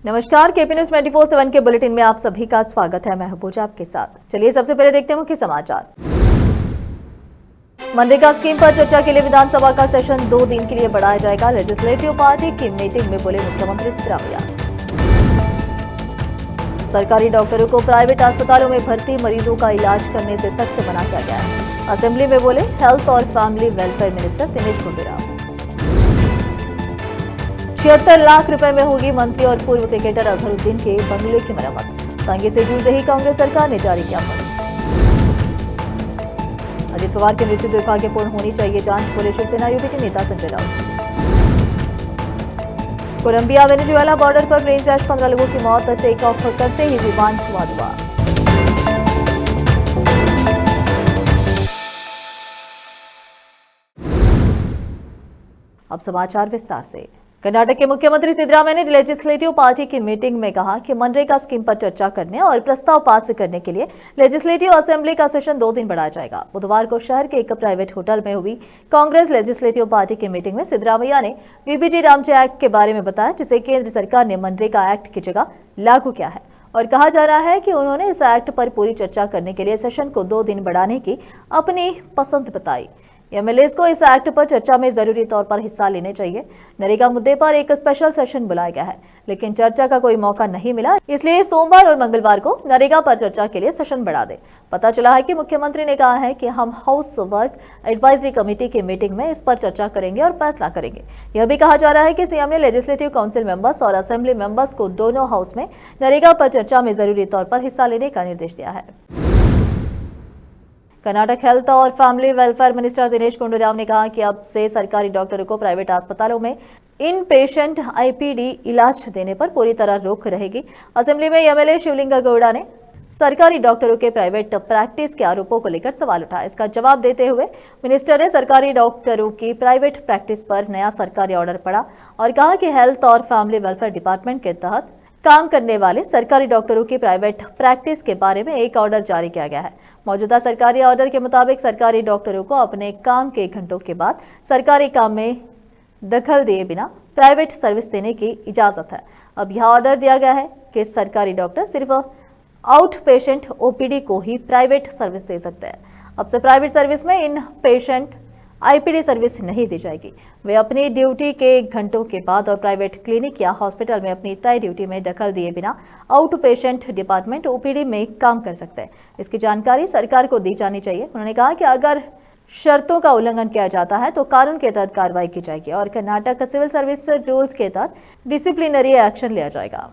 नमस्कार, KP news 24/7 के bulletin में आप सभी का स्वागत है। मैं पूजा आपके साथ। चलिए सबसे पहले देखते हैं मुख्य समाचार। मनरेगा स्कीम पर चर्चा के लिए विधानसभा का सेशन 2 दिन के लिए बढ़ाया जाएगा। लेजिस्लेटिव पार्टी की मीटिंग में बोले मुख्यमंत्री सिद्धरामैया। सरकारी डॉक्टरों को प्राइवेट अस्पतालों में भर्ती मरीजों का इलाज करने से सख्त मना किया गया है। असेंबली में बोले हेल्थ और family welfare minister Dinesh Gundu Rao. 76 lakh रुपए में होगी मंत्री और पूर्व क्रिकेटर अजहरुद्दीन के बंगले की मरम्मत। तंगी से जूझ रही कांग्रेस सरकार ने जारी किया फंड। अजित पवार की मृत्यु दुर्भाग्यपूर्ण होनी चाहिए जांच, बोले शिवसेना यूपीटी नेता Sanjay Raut. Colombia Venezuela border पर प्लेन क्रैश, 15 लोगों की मौत। टेक ऑफ करते ही विमान धुआं। अब समाचार विस्तार से। कर्नाटक के मुख्यमंत्री सिद्धरामैया ने लेजिस्लेटिव पार्टी की मीटिंग में कहा कि मनरेगा स्कीम पर चर्चा करने और प्रस्ताव पास करने के लिए लेजिस्लेटिव असेंबली का सेशन 2 दिन बढ़ाया जाएगा। बुधवार को शहर के एक प्राइवेट होटल में हुई कांग्रेस लेजिस्लेटिव पार्टी की मीटिंग में सिद्धरामैया ने बीबीजी रामजी एक्ट के बारे में बताया, जिसे केंद्र सरकार ने मनरेगा एक्ट की जगह लागू किया है और कहा जा रहा है कि उन्होंने इस एक्ट पर पूरी चर्चा करने के लिए सेशन को 2 दिन बढ़ाने की अपनी पसंद बताई। एमएलएस को इस एक्ट पर चर्चा में जरूरी तौर पर हिस्सा लेने चाहिए। नरेगा मुद्दे पर एक स्पेशल सेशन बुलाया गया है, लेकिन चर्चा का कोई मौका नहीं मिला, इसलिए सोमवार और मंगलवार को नरेगा पर चर्चा के लिए सेशन बढ़ा दे। पता चला है कि मुख्यमंत्री ने कहा है कि हम हाउस वर्क एडवाइजरी कमेटी की मीटिंग में इस पर चर्चा करेंगे और फैसला करेंगे। यह भी कहा जा रहा है कि सीएम ने लेजिस्लेटिव काउंसिल मेंबर्स और असेंबली मेंबर्स को दोनों हाउस में नरेगा पर चर्चा में जरूरी तौर पर हिस्सा लेने का निर्देश दिया है। कर्नाटक हेल्थ और family welfare minister Dinesh Gundu Rao ने कहा कि अब से सरकारी डॉक्टरों को प्राइवेट अस्पतालों में इन पेशेंट आईपीडी इलाज देने पर पूरी तरह रोक रहेगी। असेंबली में एमएलए शिवलिंगा गौड़ा ने सरकारी डॉक्टरों के प्राइवेट प्रैक्टिस के आरोपों को लेकर सवाल उठाया। इसका जवाब देते हुए मिनिस्टर ने सरकारी डॉक्टरों की प्राइवेट प्रैक्टिस पर नया सरकारी ऑर्डर पढ़ा और कहा कि हेल्थ और फैमिली वेलफेयर डिपार्टमेंट के तहत काम करने वाले सरकारी डॉक्टरों की प्राइवेट प्रैक्टिस के बारे में एक ऑर्डर जारी किया गया है। मौजूदा सरकारी ऑर्डर के मुताबिक सरकारी डॉक्टरों को अपने काम के घंटों के बाद सरकारी काम में दखल दिए बिना प्राइवेट सर्विस देने की इजाजत है। अब यह ऑर्डर दिया गया है कि सरकारी डॉक्टर सिर्फ आउट पेशेंट ओपीडी को ही प्राइवेट सर्विस दे सकते हैं। अब से प्राइवेट सर्विस में इन पेशेंट आईपीडी सर्विस नहीं दी जाएगी। वे अपनी ड्यूटी के घंटों के बाद और प्राइवेट क्लिनिक या हॉस्पिटल में अपनी तय ड्यूटी में दखल दिए बिना आउट पेशेंट डिपार्टमेंट ओपीडी में काम कर सकते हैं। इसकी जानकारी सरकार को दी जानी चाहिए। उन्होंने कहा कि अगर शर्तों का उल्लंघन किया जाता है तो कानून के तहत कार्रवाई की जाएगी और कर्नाटक सिविल सर्विस रूल्स के तहत डिसिप्लिनरी एक्शन लिया जाएगा।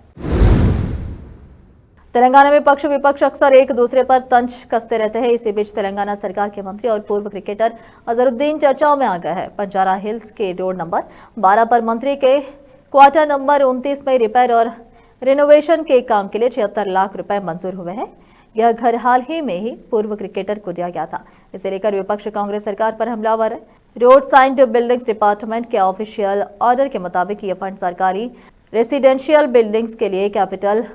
तेलंगाना में पक्ष विपक्ष अक्सर एक दूसरे पर तंज कसते रहते हैं। इसी बीच तेलंगाना सरकार के मंत्री और पूर्व क्रिकेटर अजहरुद्दीन चर्चाओं में आ गए हैं। बंजारा हिल्स के रोड नंबर 12 पर मंत्री के क्वार्टर नंबर 29 में रिपेयर और रिनोवेशन के काम के लिए 76 लाख रुपए मंजूर हुए हैं। यह घर हाल ही में ही पूर्व क्रिकेटर को दिया गया था। इसे लेकर विपक्ष कांग्रेस सरकार पर हमलावर है। रोड साइंड बिल्डिंग्स डिपार्टमेंट के ऑफिशियल ऑर्डर के मुताबिक ये फंड सरकारी रेसिडेंशियल बिल्डिंग्स के लिए कैपिटल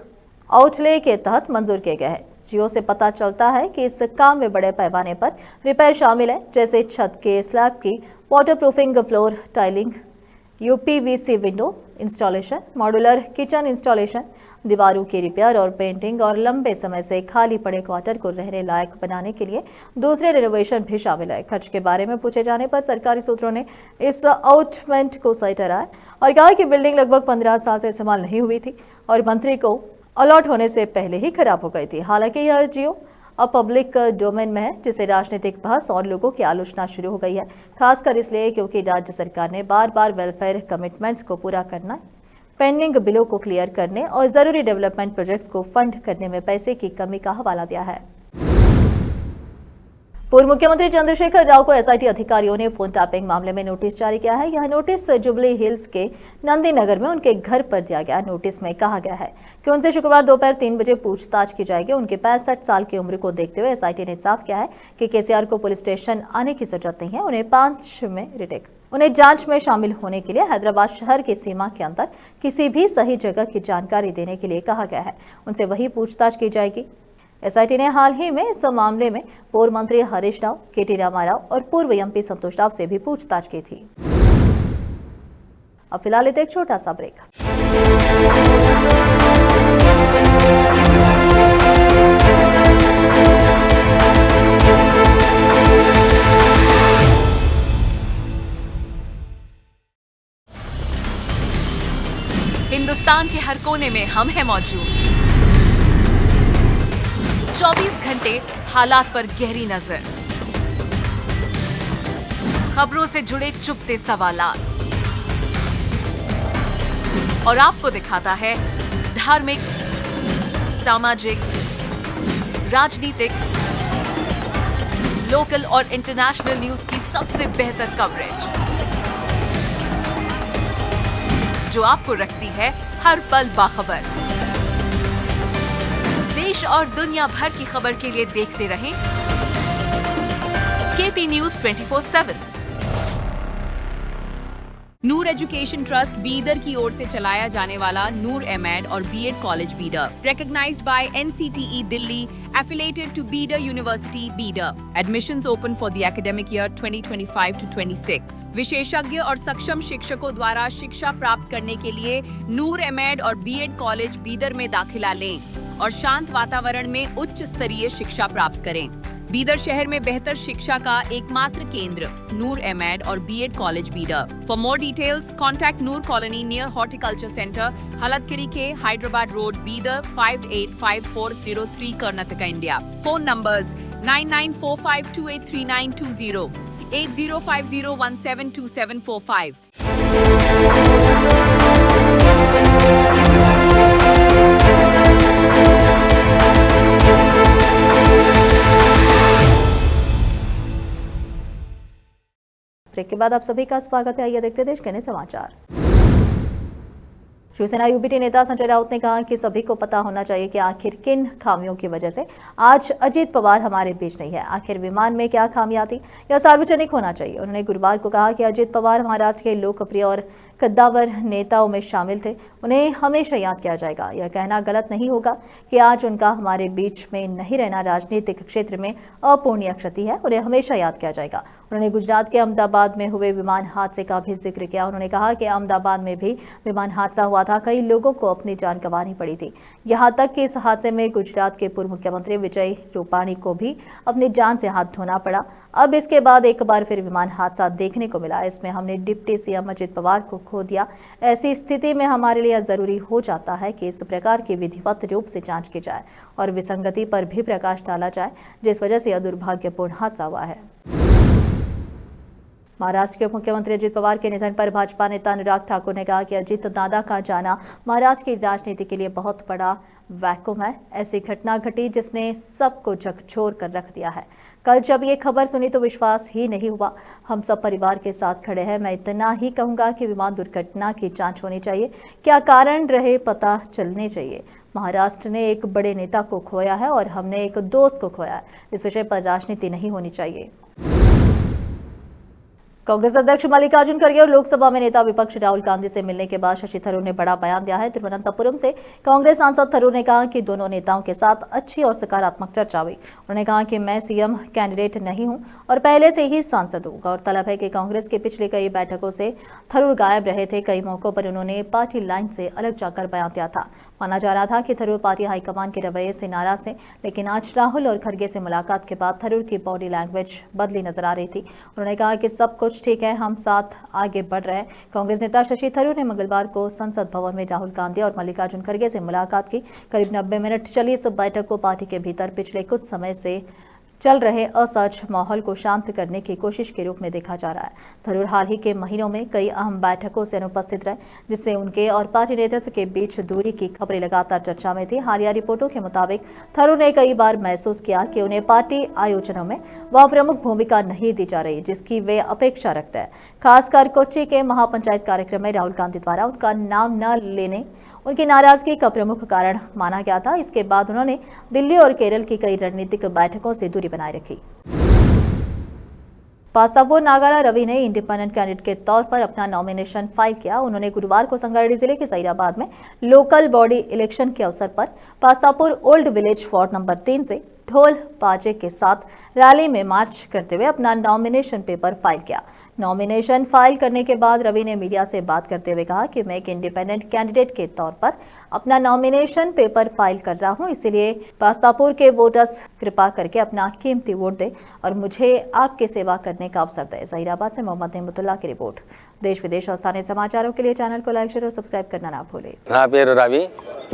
आउटले के तहत मंजूर किए गए हैं। जियो से पता चलता है कि इस काम में बड़े पैमाने पर रिपेयर शामिल है, जैसे छत के स्लैब की waterproofing, floor tiling, UPVC window installation, modular kitchen installation, दीवारों की रिपेयर और पेंटिंग और लंबे समय से खाली पड़े क्वार्टर को रहने लायक बनाने के लिए दूसरे रिनोवेशन भी शामिल है। खर्च के बारे में पूछे जाने पर सरकारी सूत्रों ने इस आउटमेंट को सही ठहराया और कहा कि बिल्डिंग लगभग 15 साल से इस्तेमाल नहीं हुई थी और मंत्री को अलॉट होने से पहले ही खराब हो गई थी। हालांकि यह जियो अब पब्लिक डोमेन में है, जिसे राजनीतिक बहस और लोगों की आलोचना शुरू हो गई है, खासकर इसलिए क्योंकि राज्य सरकार ने बार बार वेलफेयर कमिटमेंट्स को पूरा करना, पेंडिंग बिलों को क्लियर करने और जरूरी डेवलपमेंट प्रोजेक्ट्स को फंड करने में पैसे की कमी का हवाला दिया है। पूर्व मुख्यमंत्री चंद्रशेखर राव को एसआईटी अधिकारियों ने फोन टैपिंग मामले में नोटिस जारी किया है। यह नोटिस जुबली हिल्स के नंदी नगर में उनके घर पर दिया गया। नोटिस में कहा गया है कि उनसे शुक्रवार दोपहर 3 बजे पूछताछ की जाएगी। उनके 65 साल की उम्र को देखते हुए एसआईटी ने साफ किया है कि केसीआर को पुलिस स्टेशन आने की जरूरत नहीं है। उन्हें जांच में शामिल होने के लिए हैदराबाद शहर की सीमा के अंदर किसी भी सही जगह की जानकारी देने के लिए कहा गया है। उनसे वही पूछताछ की जाएगी। एसआईटी ने हाल ही में इस मामले में पूर्व मंत्री हरीश राव, केटी रामाराव और पूर्व एमपी संतोष राव से भी पूछताछ की थी। अब फिलहाल एक छोटा सा ब्रेक। हिंदुस्तान के हर कोने में हम हैं मौजूद। 24 घंटे हालात पर गहरी नजर, खबरों से जुड़े चुपते सवालात और आपको दिखाता है धार्मिक, सामाजिक, राजनीतिक, लोकल और इंटरनेशनल न्यूज की सबसे बेहतर कवरेज, जो आपको रखती है हर पल बाखबर। देश और दुनिया भर की खबर के लिए देखते रहें KP news 24/7। Noor education trust Bidar की ओर से चलाया जाने वाला नूर एमएड और BEd college Bidar, recognized by NCTE Delhi, affiliated to Bidar University, Bidar. Admissions open for the academic year 2025 to 26. विशेषज्ञ और सक्षम शिक्षकों द्वारा शिक्षा प्राप्त करने के लिए नूर एमएड और बीएड कॉलेज बीदर में दाखिला लें और शांत वातावरण में उच्च स्तरीय शिक्षा प्राप्त करें। बीदर शहर में बेहतर शिक्षा का एकमात्र केंद्र नूर एमएड और BEd college Bidar. For more details contact Noor colony near horticulture centre, Haladgiri के Hyderabad road, Bidar 585403 Karnataka, India. Phone numbers 9945283920, 8050172745। Break के बाद आप सभी का स्वागत है। आइए देखते देश के नए समाचार। शिवसेना यूबीटी नेता संजय राउत ने कहा कि सभी को पता होना चाहिए कि आखिर किन खामियों की वजह से आज अजीत पवार हमारे बीच नहीं है। आखिर विमान में क्या खामियां थी, यह सार्वजनिक होना चाहिए। उन्होंने गुरुवार को कहा कि अजीत पवार महाराष्ट्र के लोकप्रिय और कद्दावर नेताओं में शामिल थे, उन्हें हमेशा याद किया जाएगा। यह कहना गलत नहीं होगा कि आज उनका हमारे बीच में नहीं रहना राजनीतिक क्षेत्र में अपूर्णीय क्षति है, उन्हें हमेशा याद किया जाएगा। उन्होंने गुजरात के अहमदाबाद में हुए विमान हादसे का भी जिक्र किया। उन्होंने कहा कि अहमदाबाद में भी विमान हादसा हुआ था, कई लोगों को अपनी जान गंवानी पड़ी थी। यहाँ तक कि इस हादसे में गुजरात के पूर्व मुख्यमंत्री विजय रूपाणी को भी अपनी जान से हाथ धोना पड़ा। अब इसके बाद एक बार फिर विमान हादसा देखने को मिला। इसमें हमने डिप्टी सीएम अजित पवार को खो दिया। ऐसी स्थिति में हमारे लिए जरूरी हो जाता है कि इस प्रकार की विधिवत रूप से जांच की जाए और विसंगति पर भी प्रकाश डाला जाए, जिस वजह से यह दुर्भाग्यपूर्ण हादसा हुआ है। महाराष्ट्र के मुख्यमंत्री अजित पवार के निधन पर भाजपा नेता अनुराग ठाकुर ने कहा कि अजित दादा का जाना महाराष्ट्र की राजनीति के लिए बहुत बड़ा वैक्यूम है। ऐसी घटना घटी जिसने सबको झकझोर कर रख दिया है। कल जब ये खबर सुनी तो विश्वास ही नहीं हुआ। हम सब परिवार के साथ खड़े हैं। मैं इतना ही कहूंगा कि विमान दुर्घटना की जांच होनी चाहिए, क्या कारण रहे पता चलने चाहिए। महाराष्ट्र ने एक बड़े नेता को खोया है और हमने एक दोस्त को खोया है। इस विषय पर राजनीति नहीं होनी चाहिए। कांग्रेस अध्यक्ष मल्लिकार्जुन खड़गे और लोकसभा में नेता विपक्ष राहुल गांधी से मिलने के बाद शशि थरूर ने बड़ा बयान दिया है। तिरुवनंतपुरम से कांग्रेस सांसद थरूर ने कहा कि दोनों नेताओं के साथ अच्छी और सकारात्मक चर्चा हुई। उन्होंने कहा कि मैं सीएम कैंडिडेट नहीं हूं और पहले से ही सांसद हूं। गौरतलब है कि कांग्रेस की पिछली कई बैठकों से थरूर गायब रहे थे। कई मौकों पर उन्होंने पार्टी लाइन से अलग जाकर बयान दिया था। माना जा रहा था कि थरूर पार्टी हाईकमान के रवैये से नाराज थे, लेकिन आज राहुल और खड़गे से मुलाकात के बाद थरूर की बॉडी लैंग्वेज बदली नजर आ रही थी। उन्होंने कहा कि सब कुछ ठीक है, हम साथ आगे बढ़ रहे हैं। कांग्रेस नेता शशि थरूर ने मंगलवार को संसद भवन में राहुल गांधी और मल्लिकार्जुन खड़गे से मुलाकात की। करीब 90 मिनट चली इस बैठक को पार्टी के भीतर पिछले कुछ समय से चल रहे असहज माहौल को शांत करने की कोशिश के रूप में देखा जा रहा है। थरूर हाल ही के महीनों में कई अहम बैठकों से अनुपस्थित रहे, जिससे उनके और पार्टी नेतृत्व के बीच दूरी की खबरें लगातार चर्चा में थी। हालिया रिपोर्टों के मुताबिक थरूर ने कई बार महसूस किया कि उन्हें पार्टी आयोजनों में वह प्रमुख भूमिका नहीं दी जा रही जिसकी वे अपेक्षा रखते हैं। खासकर कोच्चि के महापंचायत कार्यक्रम में राहुल गांधी द्वारा उनका नाम न लेने उनकी नाराजगी का प्रमुख कारण माना गया था। इसके बाद उन्होंने दिल्ली और केरल की कई रणनीतिक बैठकों से दूरी बनाए रखी। पास्तापुर नागारा रवि ने इंडिपेंडेंट कैंडिडेट के तौर पर अपना नॉमिनेशन फाइल किया। उन्होंने गुरुवार को संगारेड्डी जिले के सईराबाद में लोकल बॉडी इलेक्शन के अवसर पर पास्तापुर ओल्ड विलेज वार्ड नंबर 3 से ढोल बाजे के साथ रैली में मार्च करते हुए अपना नॉमिनेशन पेपर फाइल किया। नॉमिनेशन फाइल करने के बाद रवि ने मीडिया से बात करते हुए कहा कि मैं एक इंडिपेंडेंट कैंडिडेट के तौर पर अपना नॉमिनेशन पेपर फाइल कर रहा हूं, इसलिए बास्तापुर के वोटर्स कृपा करके अपना कीमती वोट दें और मुझे आपकी सेवा करने का अवसर दें। जहीराबाद से मोहम्मद नेमतुल्लाह की रिपोर्ट। देश विदेश और स्थानीय समाचारों के लिए चैनल को लाइक, शेयर और सब्सक्राइब करना ना भूलें। నా పేరు రవి.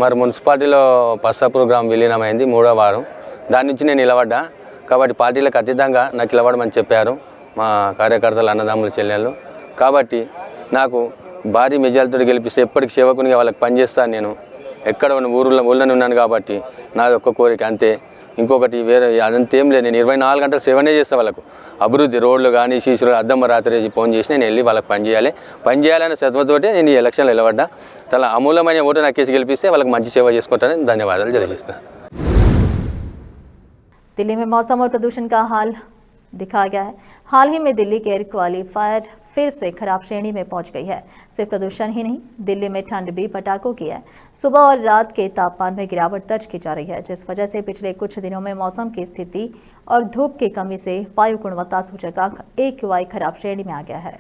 మరి మున్సిపాలిటీలో పస్తా ప్రోగ్రాం విలీనమైంది 3వ వారం. దాని నుంచి నేను నిలబడ్డా కాబట్టి పార్టీలకు అతీతంగా నాకు నిలబడమని చెప్పారు మా కార్యకర్తలు, అన్నదమ్ములు, చెల్లెళ్ళు. కాబట్టి నాకు భారీ మెజారిటీతో గెలిపిస్తే ఎప్పటికి సేవకునిగా వాళ్ళకి పనిచేస్తాను. నేను ఎక్కడ ఉన్న ఊళ్ళని ఉన్నాను కాబట్టి నాది ఒక్క కోరిక అంతే. ఇంకొకటి వేరే అదంతేం లేదు. నేను 24 గంటలు సేవనే చేస్తాను వాళ్ళకు. అభివృద్ధి రోడ్లు కానీ శీశులు అద్దమ్మ రాత్రి ఫోన్ చేసి నేను వెళ్ళి వాళ్ళకి పనిచేయాలనే సత్వతోటే నేను ఈ ఎలక్షన్లో నిలబడ్డా. చాలా అమూల్యమైన ఓటు నాకు కేసు గెలిపిస్తే వాళ్ళకి మంచి సేవ చేసుకుంటానని ధన్యవాదాలు తెలియజేస్తాను. दिल्ली में मौसम और प्रदूषण का हाल दिखाया गया है। हाल ही में दिल्ली की एयर क्वालिफायर फिर से खराब श्रेणी में पहुंच गई है। सिर्फ प्रदूषण ही नहीं, दिल्ली में ठंड भी पटाखों की है। सुबह और रात के तापमान में गिरावट दर्ज की जा रही है, जिस वजह से पिछले कुछ दिनों में मौसम की स्थिति और धूप की कमी से वायु गुणवत्ता सूचकांक AQI खराब श्रेणी में आ गया है।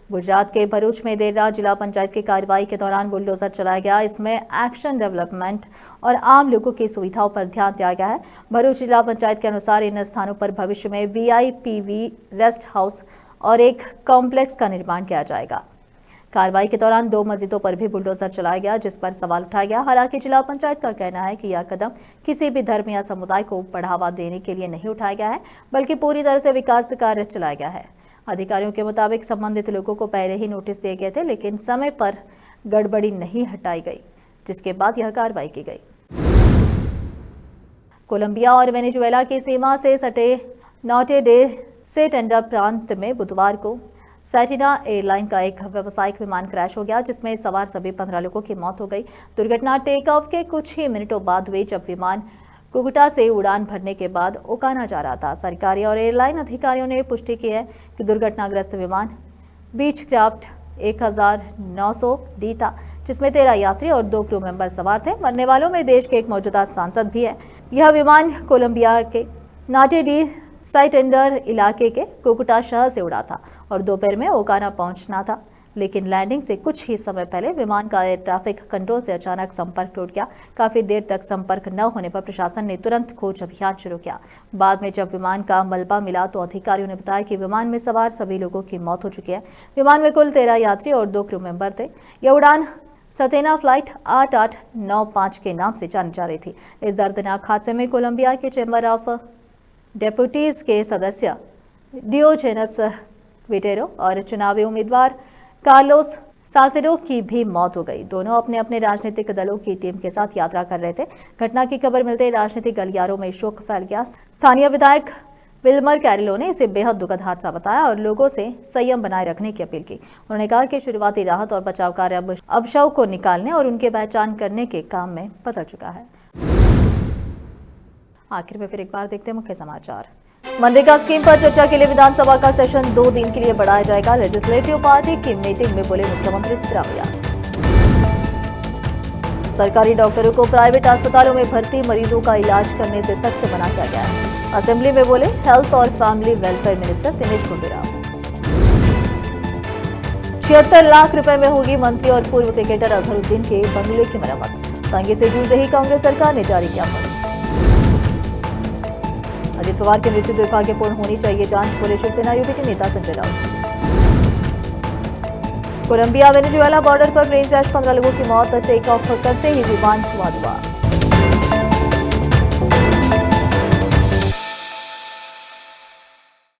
गुजरात के भरूच में देर रात जिला पंचायत की कार्रवाई के दौरान बुलडोजर चलाया गया। इसमें एक्शन डेवलपमेंट और आम लोगों की सुविधाओं पर ध्यान दिया गया है। भरूच जिला पंचायत के अनुसार इन स्थानों पर भविष्य में VIPV रेस्ट हाउस और एक कॉम्प्लेक्स का निर्माण किया जाएगा। कार्रवाई के दौरान 2 मस्जिदों पर भी बुलडोजर चलाया गया, जिस पर सवाल उठाया गया। हालांकि जिला पंचायत का कहना है कि यह कदम किसी भी धर्म या समुदाय को बढ़ावा देने के लिए नहीं उठाया गया है, बल्कि पूरी तरह से विकास कार्य चलाया गया है। अधिकारियों के मुताबिक संबंधित लोगों को पहले ही नोटिस दिए गए थे, लेकिन समय पर गड़बड़ी नहीं हटाई गई, जिसके बाद यह कार्रवाई की गई। कोलंबिया और वेनेजुएला की सीमा से सटे नॉर्टे डे सेंटेंडर प्रांत में बुधवार को सैटिना एयरलाइन का एक व्यावसायिक विमान क्रैश हो गया, जिसमें सवार सभी 15 लोगों की मौत हो गई। दुर्घटना टेक ऑफ के कुछ ही मिनटों बाद हुई, जब विमान कुकुटा से उड़ान भरने के बाद ओकाना जा रहा था। सरकारी और एयरलाइन अधिकारियों ने पुष्टि की है कि दुर्घटनाग्रस्त विमान बीच क्राफ्ट 1900D था, जिसमें 13 यात्री और 2 क्रू मेंबर सवार थे। मरने वालों में देश के एक मौजूदा सांसद भी है। यह विमान कोलंबिया के नाटे डी साइटेंडर इलाके के कुकुटा शहर से उड़ा था और दोपहर में ओकाना पहुंचना था, लेकिन लैंडिंग से कुछ ही समय पहले विमान का एयर ट्रैफिक कंट्रोल से अचानक संपर्क टूट गया। काफी देर तक संपर्क न होने पर प्रशासन ने तुरंत खोज अभियान शुरू किया। बाद में जब विमान का मलबा मिला तो अधिकारियों ने बताया कि विमान में सवार सभी लोगों की मौत हो चुकी है। विमान में कुल 13 यात्री और 2 क्रू मेंबर थे। यह उड़ान सतेना फ्लाइट 8895 के नाम से जानी जा रही थी। इस दर्दनाक हादसे में कोलंबिया के चैम्बर ऑफ डेप्यूटीज के सदस्य डियोजेनस विटेरो और चुनावी उम्मीदवार कार्लोस साल्सेडो की भी मौत हो गई। दोनों अपने अपने राजनीतिक दलों की टीम के साथ यात्रा कर रहे थे। घटना की खबर मिलते ही राजनीतिक गलियारों में शोक फैल गया। स्थानीय विधायक विल्मर कैरिलो ने इसे बेहद दुखद हादसा बताया और लोगों से संयम बनाए रखने की अपील की। उन्होंने कहा कि शुरुआती राहत और बचाव कार्य अब शव को निकालने और उनकी पहचान करने के काम में बदल चुका है। आखिर में फिर एक बार देखते हैं मुख्य समाचार। मनरेगा स्कीम पर चर्चा के लिए विधानसभा का सेशन 2 दिन के लिए बढ़ाया जाएगा। लेजिस्लेटिव पार्टी की मीटिंग में बोले मुख्यमंत्री सिद्धरामैया। सरकारी डॉक्टरों को प्राइवेट अस्पतालों में भर्ती मरीजों का इलाज करने से सख्त मना किया गया है। असेंबली में बोले हेल्थ और family welfare minister Dinesh Gundu Rao. 76 lakh रुपए में होगी मंत्री और पूर्व क्रिकेटर अजहरुद्दीन के बंगले की मरम्मत। तंगी से जूझ रही कांग्रेस सरकार ने जारी किया फंड। अजित पवार की मृत्यु दुर्भाग्यपूर्ण होनी चाहिए जांच, बोले शिवसेना यूपीटी नेता Sanjay Raut. Colombia Venezuela border पर प्लेन क्रैश, 15 लोगों की मौत। टेक ऑफ करते ही विमान हुआ धुआं।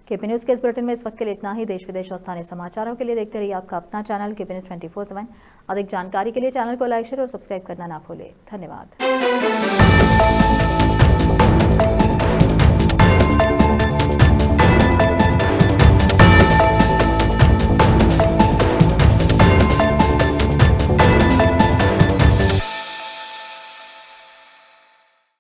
केपी न्यूज के इस बुलेटिन में इस वक्त के लिए इतना ही। देश विदेश और स्थानीय समाचारों के लिए देखते रहिए आपका अपना चैनल केपी न्यूज 24/7। अधिक जानकारी के लिए चैनल को लाइक, शेयर और सब्सक्राइब करना ना भूलें। धन्यवाद।